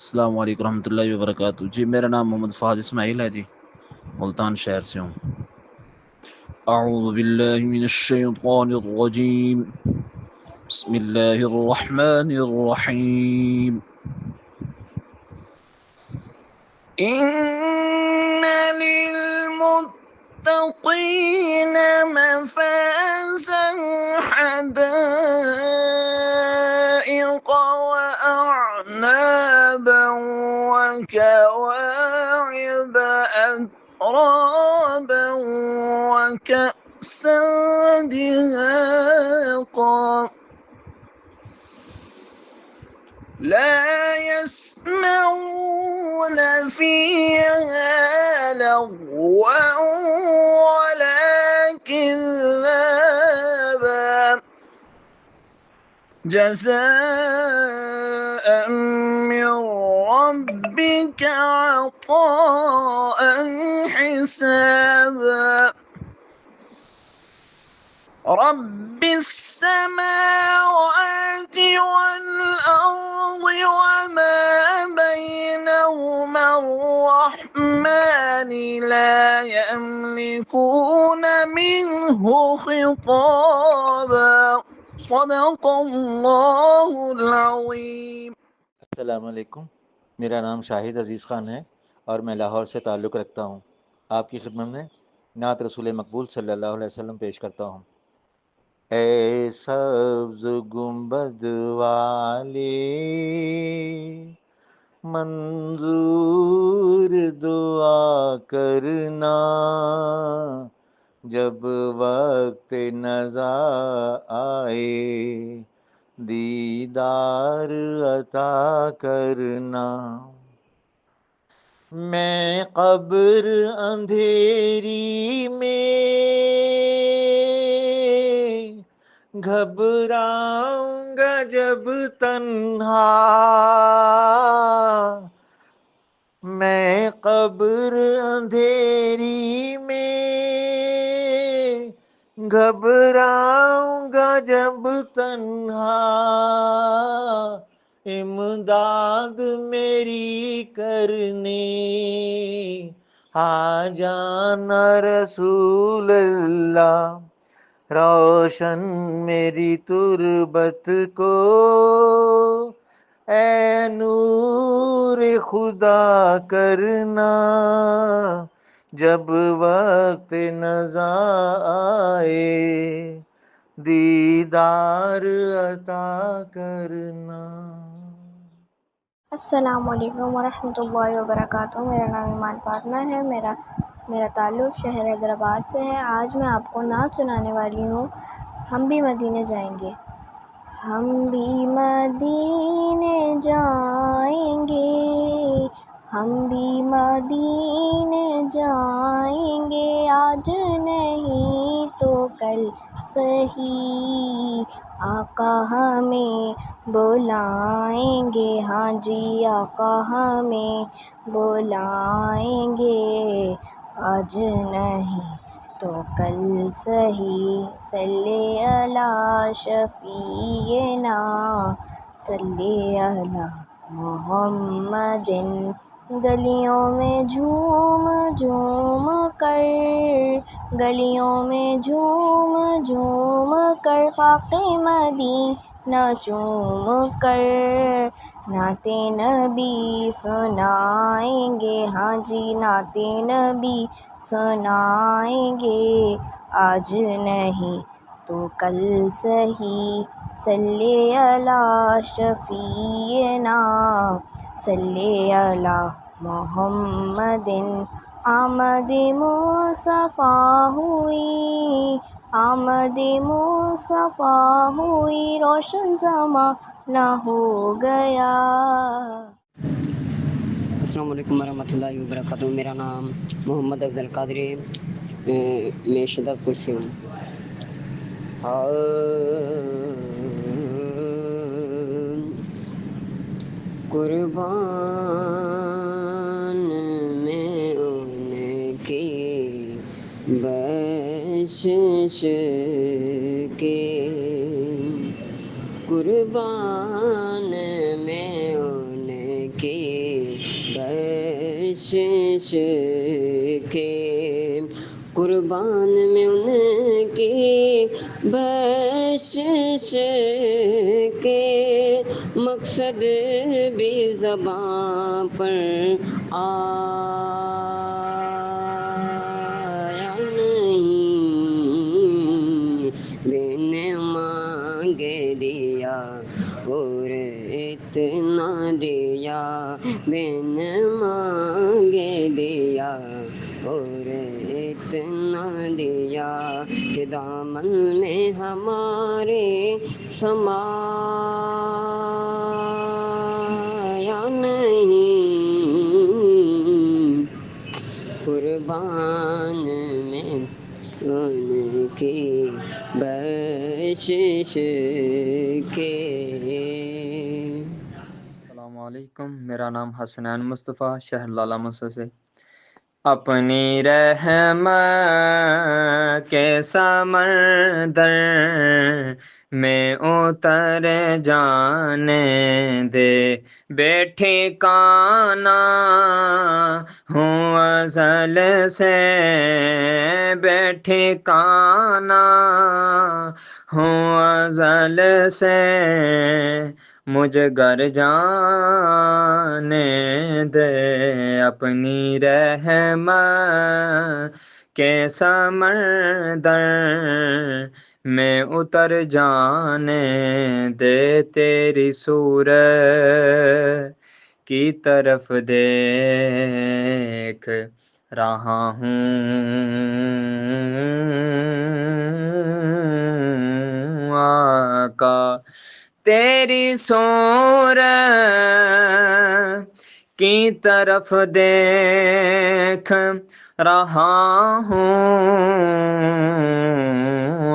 السلام علیکم ورحمۃ اللہ وبرکاتہ۔ جی میرا نام محمد فہد اسماعیل ہے جی، ملتان شہر سے ہوں۔ اعوذ باللہ من الشیطان الرجیم، بسم اللہ الرحمن الرحیم۔ ان للمتقین مفازا حدائق وأعنابا وكواعب أترابا وكأسا دهاقا لا يسمعون فيها لغوا ولا كذابا جزاء من ربك عطاء حسابا رب السماوات والأرض وما بينهما الرحمن لا يملكون منه خطابا صدق اللہ العظیم۔ السلام علیکم، میرا نام شاہد عزیز خان ہے اور میں لاہور سے تعلق رکھتا ہوں۔ آپ کی خدمت میں نعت رسول مقبول صلی اللہ علیہ وسلم پیش کرتا ہوں۔ اے سبز گنبد والے منظور دعا کرنا، جب وقت نزا آئے دیدار عطا کرنا۔ میں قبر اندھیری میں گھبراؤں گا جب تنہا، میں قبر اندھیری میں گھبراؤں گا جب تنہا، امداد میری کرنے آ جانا رسول اللہ، روشن میری تربت کو اے نور خدا کرنا، جب وقت نزا آئے دیدار عطا کرنا۔ السلام علیکم ورحمۃ اللہ وبرکاتہ۔ میرا نام ایمان فاطمہ ہے، میرا تعلق شہر حیدرآباد سے ہے۔ آج میں آپ کو نعت سنانے والی ہوں، ہم بھی مدینے جائیں گے۔ ہم بھی مدینے جائیں گے، ہم بھی مدینے جائیں گے، آج نہیں تو کل سہی، آقا ہمیں بلائیں گے، ہاں جی آقا ہمیں بلائیں گے، آج نہیں تو کل سہی، صلی علی شفیعنا، صلی علی محمد۔ گلیوں میں جھوم جھوم کر، گلیوں میں جھوم جھوم کر، خاک مدینہ چوم کر، نعت نبی سنائیں گے، ہاں جی نعت نبی سنائیں گے، آج نہیں تو کل سہی، صلی علی شفیعنا، صلی علی محمد۔ آمد مصطفیٰ ہوئی، آمد مصطفیٰ ہوئی، روشن زمانہ ہو گیا۔ السلام علیکم ورحمۃ اللہ وبرکاتہ۔ میرا نام محمد افضل قادری ہے، میں شدت پور سے ہوں۔ قربان میں ان کی بخشش کے، قربان میں ان کی بخشش کے قربان میں ان کی بخشش کے مقصد بھی زباں پر آیا نہیں، بن مانگے دیا اور اتنا دیا، بن مانگے دیا اور اتنا دیا کہ دامن میں ہمارے سمایا نہیں، قربان میں ان کی بخشش کے۔ السلام علیکم، میرا نام حسنین مصطفیٰ، شہر لالہ مسا سے۔ اپنی رحمت کے سمندر میں اتر جانے دے، بے ٹھکانہ ہوں ازل سے، بے ٹھکانہ ہوں ازل سے، مجھے گھر جانے دے، اپنی رحمت کے سمندر میں اتر جانے دے، تیری صورت کی طرف دیکھ رہا ہوں آقا، تیری صورت کی طرف دیکھ رہا ہوں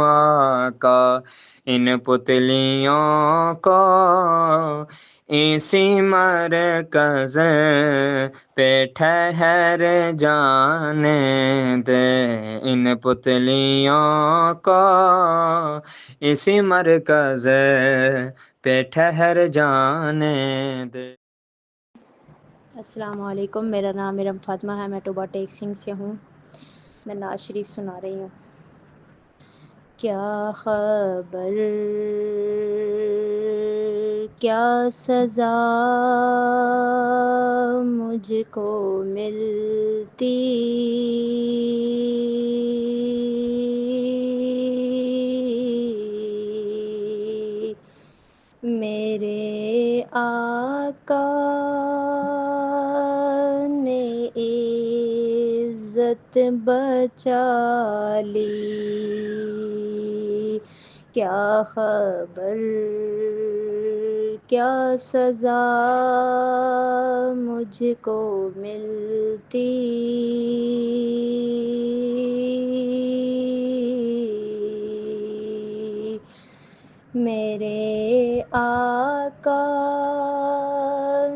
آقا، ان پتلیوں کو اسی مرکز پہ ٹھہر جانے دے، ان پتلیوں کو اسی مرکز پہ ٹھہر جانے دے۔ السلام علیکم، میرا نام ارم فاطمہ ہے، میں ٹوبا ٹیک سنگھ سے ہوں۔ میں نعت شریف سنا رہی ہوں۔ کیا خبر کیا سزا مجھ کو ملتی، میرے آقا نے عزت بچا لی، کیا خبر کیا سزا مجھ کو ملتی، میرے آقا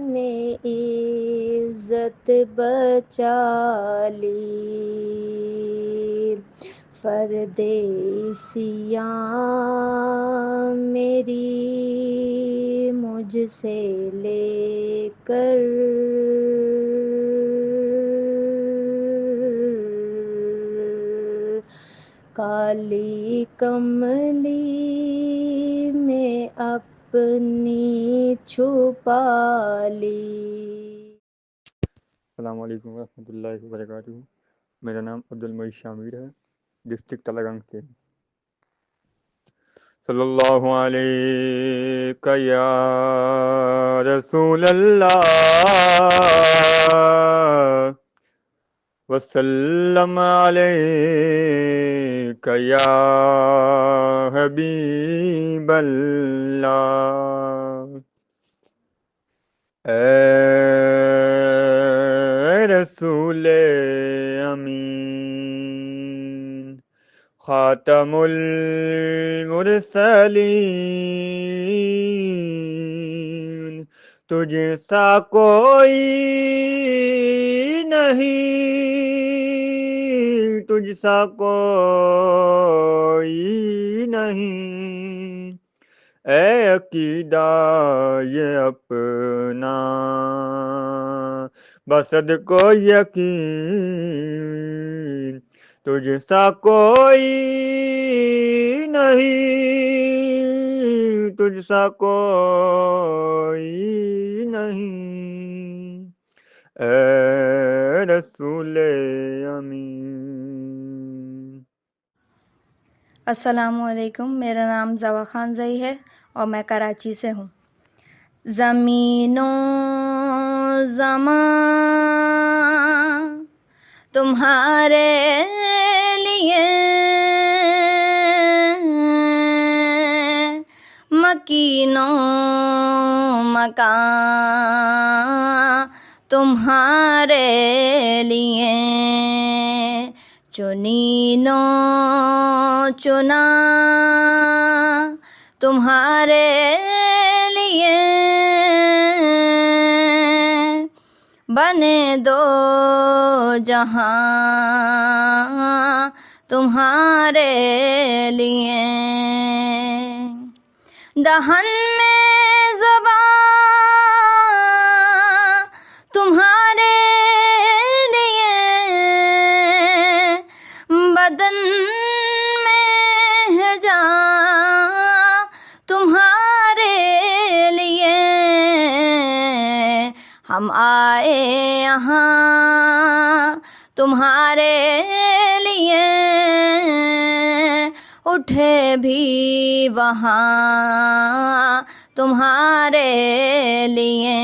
نے عزت بچا لی، پردیسیاں میری مجھ سے لے کر کالی کملی میں اپنی چھپا لی۔ السلام علیکم ورحمۃ اللہ وبرکاتہ۔ میرا نام عبد المعید شامیر ہے، ڈسٹرکٹ تلگنگ سے۔ صلی اللہ علیہ یا رسول اللہ وسلم علیک یا حبیب اللہ، اے رسول امین، خاتم المرسلین، تجھ سا کوئی نہیں، تجھ سا کوئی نہیں، اے عقیدہ یہ اپنا بسد کو یقین تجھ سا کوئی نہیں، تجھ سا کوئی نہیں، اے رسول امین۔ السلام علیکم، میرا نام زوا خان زئی ہے اور میں کراچی سے ہوں۔ زمین و زمان تمہارے لیے، مکین و مکان تمہارے لیے، چنین و چنا تمہارے لیے، بنے دو جہاں تمہارے لیے، دہن میں زبان تمہارے لیے، بدن میں ہے جان تمہارے لیے، ہم آئے یہاں تمہارے لیے، اٹھے بھی وہاں تمہارے لیے۔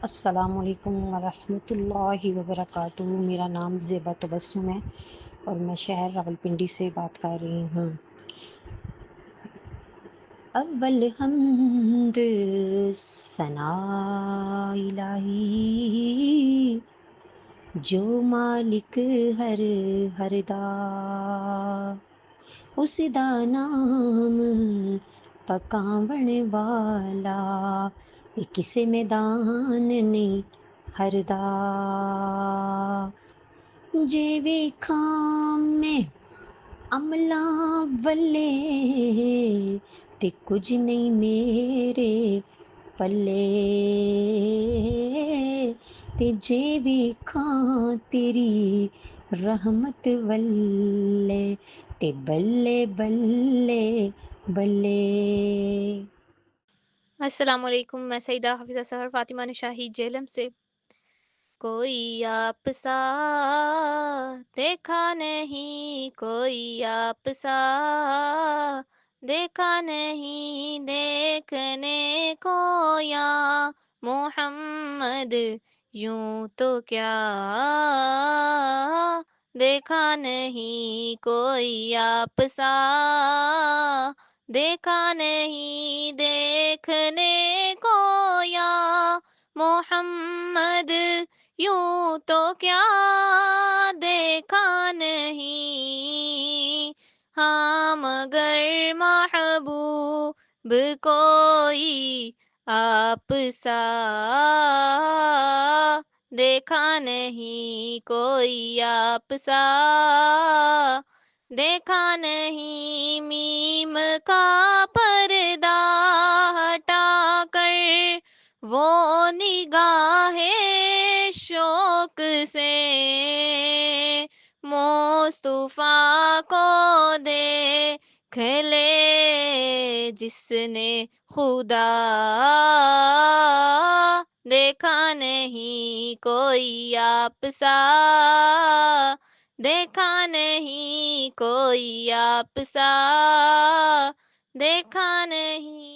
السلام علیکم ورحمۃ اللہ وبرکاتہ۔ میرا نام زیبا تبسم ہے اور میں شہر راولپنڈی سے بات کر رہی ہوں۔ اول حمد ثنا الہی جو مالک ہر دا، اس دا نام پکاون والا کسے میدان نہیں ہردا، جے ویکھاں میں عملاں ولے تے کچھ نہیں میرے پلے، تے جے ویکھاں تیری رحمت ولے تے بلے بلے بلے۔ السلام علیکم، میں سیدہ حافظہ سحر فاطمہ نشاہی جہلم سے۔ کوئی آپ سا دیکھا نہیں، کوئی آپ سا دیکھا نہیں، دیکھنے کو یا محمد یوں تو کیا دیکھا نہیں، کوئی آپ سا دیکھا نہیں، دیکھنے کو یا محمد یوں تو کیا دیکھا نہیں، ہاں مگر محبوب کوئی آپ سا دیکھا نہیں، کوئی آپ سا دیکھا نہیں، میم کا پردہ ہٹا کر وہ نگاہ شوق سے مصطفیٰ کو دیکھ لے، جس نے خدا دیکھا نہیں، کوئی آپ سا دیکھا نہیں، کوئی آپ سا دیکھا نہیں۔